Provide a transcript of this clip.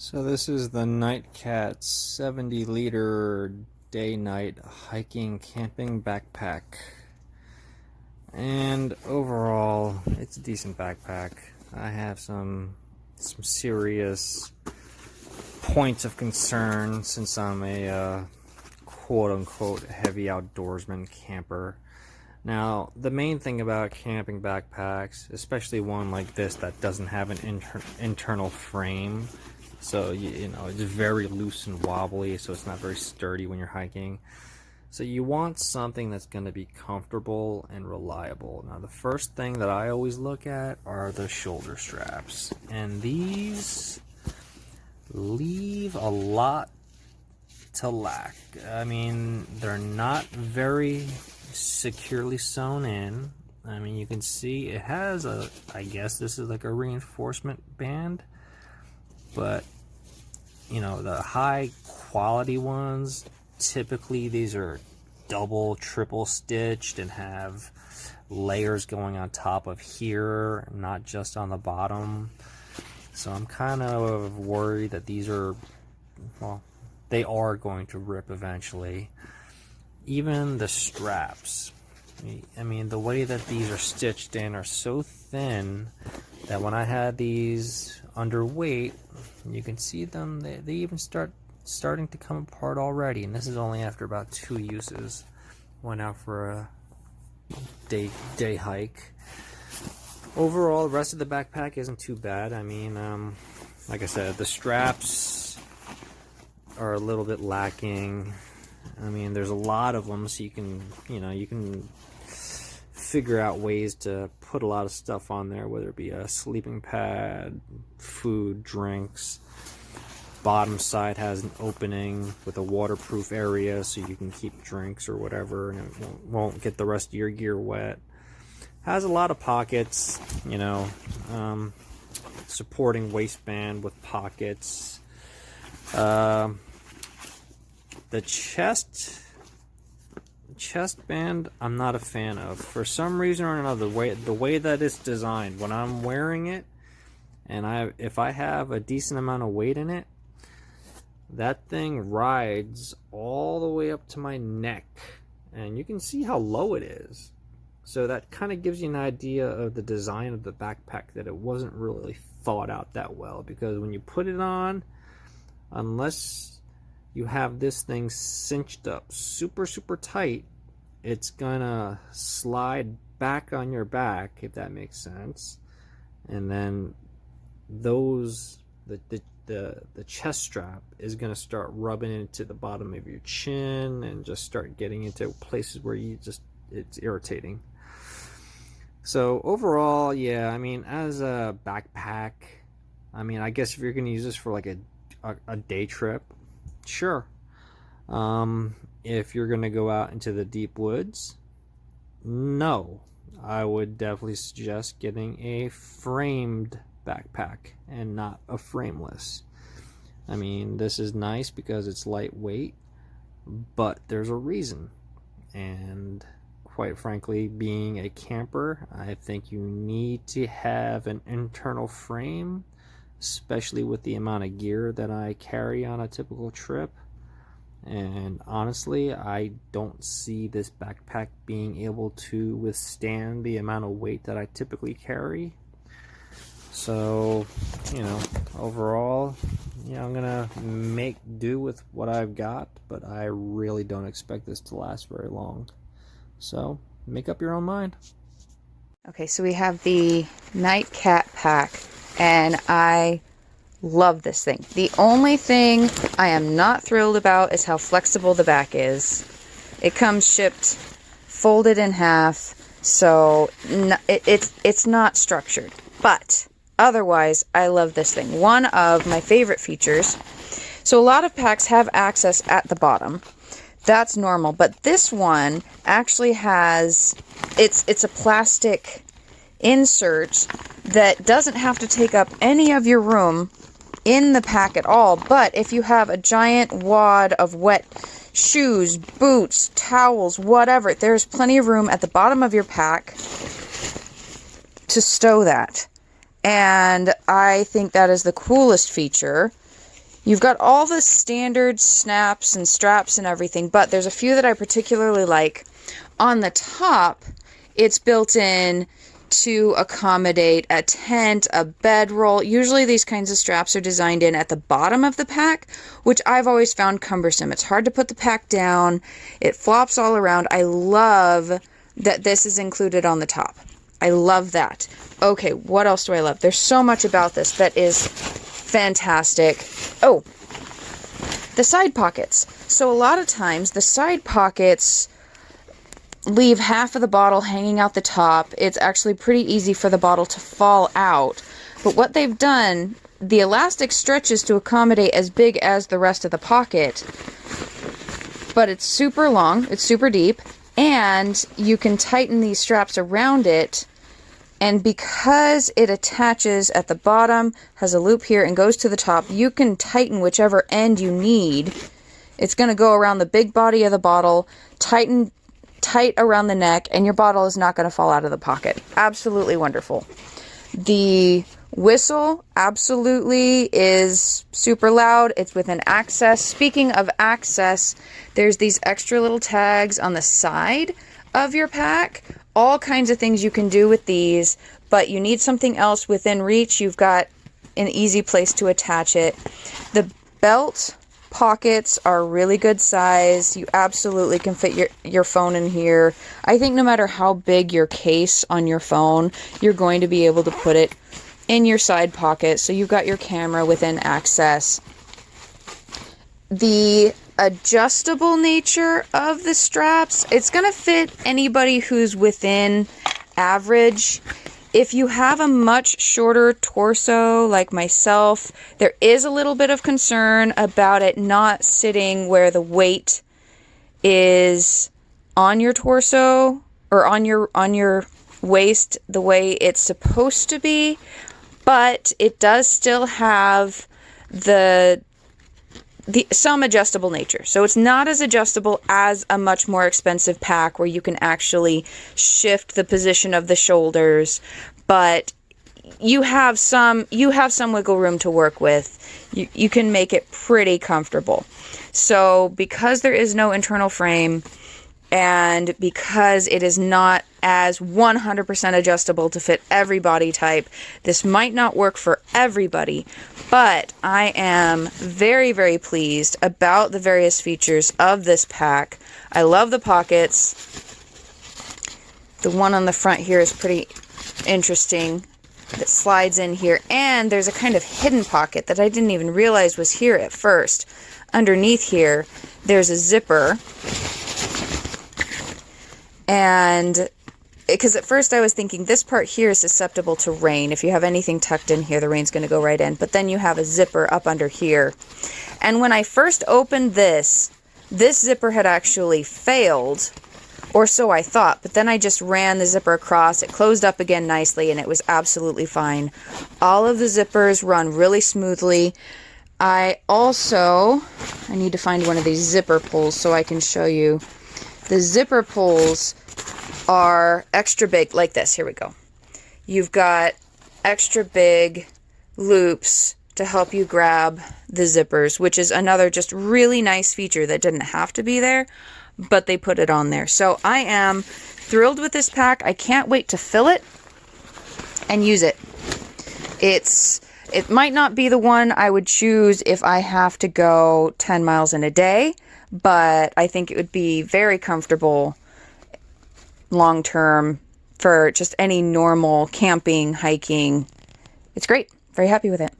So this is the Nightcat 70-liter day-night hiking camping backpack. And overall, it's a decent backpack. I have some serious points of concern since I'm a quote-unquote heavy outdoorsman camper. Now, the main thing about camping backpacks, especially one like this that doesn't have an internal frame, so you know it's very loose and wobbly, so it's not very sturdy when you're hiking. So you want something that's going to be comfortable and reliable. Now, the first thing that I always look at are the shoulder straps, and these leave a lot to lack. I mean, they're not very securely sewn in. I mean, you can see it has I guess this is like a reinforcement band, but you know, the high quality ones, typically these are double, triple stitched and have layers going on top of here, not just on the bottom. So I'm kind of worried that these are, well, they are going to rip eventually. Even the straps, I mean, the way that these are stitched in are so thin that when I had these underweight, you can see them, they even starting to come apart already, and this is only after about 2 uses. Went out for a day hike. Overall, the rest of the backpack isn't too bad. I mean, like I said, the straps are a little bit lacking. I mean, there's a lot of them, so you can figure out ways to put a lot of stuff on there, whether it be a sleeping pad, food, drinks. Bottom side has an opening with a waterproof area, so you can keep drinks or whatever, and it won't get the rest of your gear wet. Has a lot of pockets, you know, supporting waistband with pockets. The chest band I'm not a fan of. For some reason or another, the way that it's designed, when I'm wearing it, and if I have a decent amount of weight in it, that thing rides all the way up to my neck, and you can see how low it is. So that kind of gives you an idea of the design of the backpack, that it wasn't really thought out that well, because when you put it on, unless you have this thing cinched up super tight, it's gonna slide back on your back, if that makes sense. And then the chest strap is gonna start rubbing into the bottom of your chin and just start getting into places where it's irritating. So overall, yeah, I mean, as a backpack, I mean, I guess if you're gonna use this for like a day trip, sure. If you're gonna go out into the deep woods, no, I would definitely suggest getting a framed backpack and not a frameless. I mean, this is nice because it's lightweight, but there's a reason. And quite frankly, being a camper, I think you need to have an internal frame, especially with the amount of gear that I carry on a typical trip. And honestly, I don't see this backpack being able to withstand the amount of weight that I typically carry. So, you know, overall, yeah, I'm gonna make do with what I've got, but I really don't expect this to last very long. So, make up your own mind. Okay, so we have the Nightcat pack, and I love this thing. The only thing I am not thrilled about is how flexible the back is. It comes shipped folded in half, so it's not structured. But otherwise, I love this thing. One of my favorite features. So a lot of packs have access at the bottom. That's normal, but this one actually has, it's a plastic insert that doesn't have to take up any of your room in the pack at all. But if you have a giant wad of wet shoes, boots, towels, whatever, there's plenty of room at the bottom of your pack to stow that. And I think that is the coolest feature. You've got all the standard snaps and straps and everything, but there's a few that I particularly like. On the top, it's built in to accommodate a tent, a bedroll. Usually these kinds of straps are designed in at the bottom of the pack, which I've always found cumbersome. It's hard to put the pack down. It flops all around. I love that this is included on the top. I love that. Okay, what else do I love? There's so much about this that is fantastic. Oh, the side pockets. So a lot of times the side pockets leave half of the bottle hanging out the top. It's actually pretty easy for the bottle to fall out. But what they've done, the elastic stretches to accommodate as big as the rest of the pocket, but it's super long, it's super deep, and you can tighten these straps around it. And because it attaches at the bottom, has a loop here, and goes to the top, you can tighten whichever end you need. It's going to go around the big body of the bottle, tight around the neck, and your bottle is not going to fall out of the pocket. Absolutely wonderful. The whistle absolutely is super loud. It's within access. Speaking of access, there's these extra little tags on the side of your pack. All kinds of things you can do with these, but you need something else within reach. You've got an easy place to attach it. The belt pockets are really good size. You absolutely can fit your phone in here. I think no matter how big your case on your phone, you're going to be able to put it in your side pocket. So you've got your camera within access. The adjustable nature of the straps, it's going to fit anybody who's within average. If you have a much shorter torso like myself, there is a little bit of concern about it not sitting where the weight is on your torso or on your waist the way it's supposed to be, but it does still have some adjustable nature. So it's not as adjustable as a much more expensive pack where you can actually shift the position of the shoulders, but you have some wiggle room to work with. You can make it pretty comfortable. So because there is no internal frame, and because it is not as 100% adjustable to fit every body type, this might not work for everybody, but I am very, very pleased about the various features of this pack. I love the pockets. The one on the front here is pretty interesting. That slides in here, and there's a kind of hidden pocket that I didn't even realize was here at first. Underneath here, there's a zipper. And because at first I was thinking this part here is susceptible to rain. If you have anything tucked in here, the rain's going to go right in. But then you have a zipper up under here. And when I first opened this zipper had actually failed, or so I thought. But then I just ran the zipper across. It closed up again nicely, and it was absolutely fine. All of the zippers run really smoothly. I need to find one of these zipper pulls so I can show you. The zipper pulls are extra big, like this. Here we go. You've got extra big loops to help you grab the zippers, which is another just really nice feature that didn't have to be there, but they put it on there. So I am thrilled with this pack. I can't wait to fill it and use it. It might not be the one I would choose if I have to go 10 miles in a day, but I think it would be very comfortable long term for just any normal camping, hiking. It's great. Very happy with it.